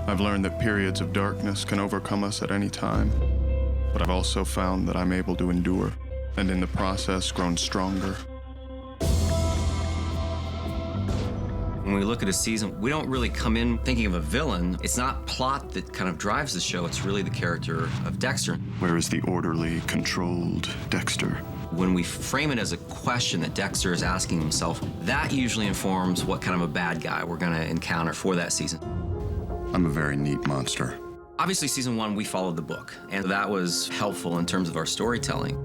I've learned that periods of darkness can overcome us at any time, but I've also found that I'm able to endure, and in the process grown stronger. When we look at a season, we don't really come in thinking of a villain. It's not plot that kind of drives the show, it's really the character of Dexter. Where is the orderly, controlled Dexter? When we frame it as a question that Dexter is asking himself, that usually informs what kind of a bad guy we're gonna encounter for that season. I'm a very neat monster. Obviously, season 1, we followed the book, and that was helpful in terms of our storytelling.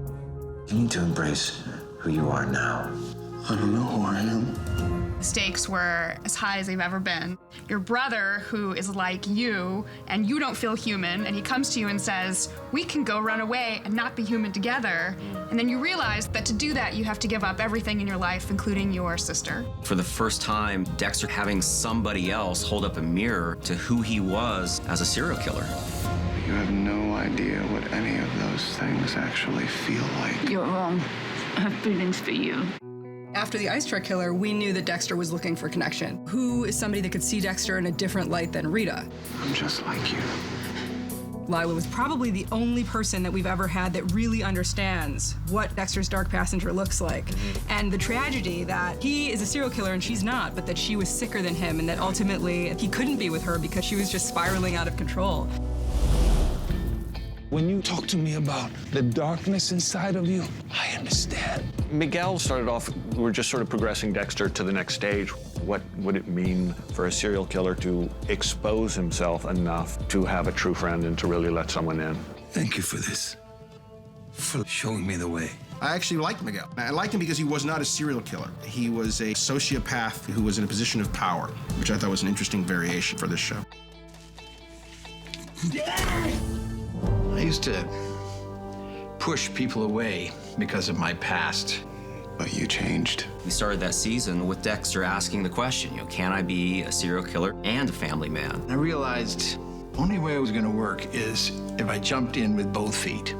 You need to embrace who you are now. I don't know who I am. The stakes were as high as they've ever been. Your brother, who is like you, and you don't feel human, and he comes to you and says, we can go run away and not be human together. And then you realize that to do that, you have to give up everything in your life, including your sister. For the first time, Dexter having somebody else hold up a mirror to who he was as a serial killer. You have no idea what any of those things actually feel like. You're wrong. I have feelings for you. After the ice truck killer, we knew that Dexter was looking for connection. Who is somebody that could see Dexter in a different light than Rita? I'm just like you. Lila was probably the only person that we've ever had that really understands what Dexter's dark passenger looks like. And the tragedy that he is a serial killer and she's not, but that she was sicker than him and that ultimately he couldn't be with her because she was just spiraling out of control. When you talk to me about the darkness inside of you, I understand. Miguel started off, we're just sort of progressing Dexter to the next stage. What would it mean for a serial killer to expose himself enough to have a true friend and to really let someone in? Thank you for this, for showing me the way. I actually liked Miguel. I liked him because he was not a serial killer. He was a sociopath who was in a position of power, which I thought was an interesting variation for this show. I used to push people away because of my past. But you changed. We started that season with Dexter asking the question, can I be a serial killer and a family man? I realized the only way it was going to work is if I jumped in with both feet.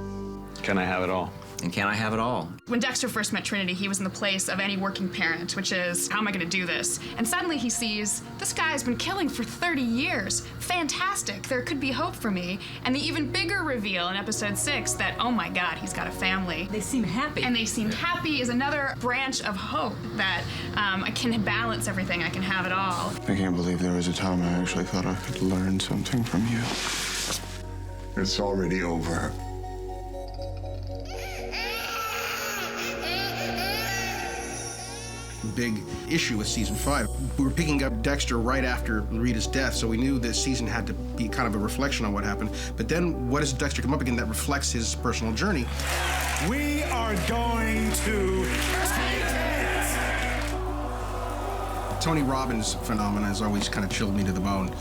Can I have it all? And can I have it all? When Dexter first met Trinity, he was in the place of any working parent, which is, how am I gonna do this? And suddenly he sees, this guy's been killing for 30 years. Fantastic, there could be hope for me. And the even bigger reveal in episode 6 that, oh my God, he's got a family. They seem happy. And they seemed happy is another branch of hope that I can balance everything, I can have it all. I can't believe there was a time I actually thought I could learn something from you. It's already over. Big issue with season 5. We were picking up Dexter right after Rita's death, so we knew this season had to be kind of a reflection on what happened. But then what does Dexter come up again that reflects his personal journey? We are going to take it! Tony Robbins' phenomenon has always kind of chilled me to the bone.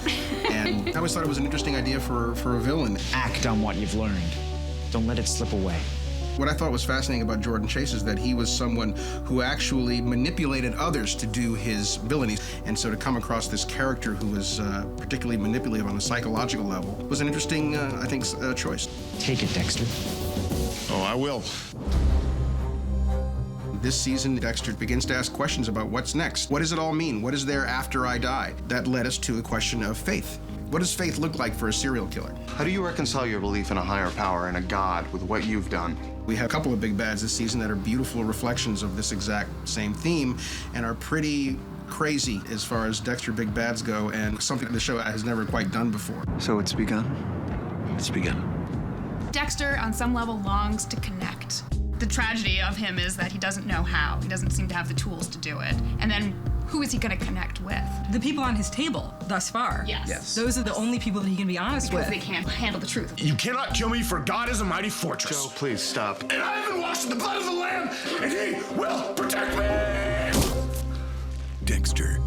And I always thought it was an interesting idea for a villain. Act on what you've learned. Don't let it slip away. What I thought was fascinating about Jordan Chase is that he was someone who actually manipulated others to do his abilities. And so to come across this character who was particularly manipulative on a psychological level was an interesting, I think, choice. Take it, Dexter. Oh, I will. This season, Dexter begins to ask questions about what's next. What does it all mean? What is there after I die? That led us to the question of faith. What does faith look like for a serial killer? How do you reconcile your belief in a higher power and a God with what you've done? We have a couple of big bads this season that are beautiful reflections of this exact same theme and are pretty crazy as far as Dexter big bads go, and something the show has never quite done before. So it's begun? It's begun. Dexter, on some level, longs to connect. The tragedy of him is that he doesn't know how. He doesn't seem to have the tools to do it. And then who is he going to connect with? The people on his table thus far. Yes. Those are the only people that he can be honest Because with. they can't handle the truth. You cannot kill me, for God is a mighty fortress. Joe, please stop. And I have been washed in the blood of the Lamb, and he will protect me! Dexter,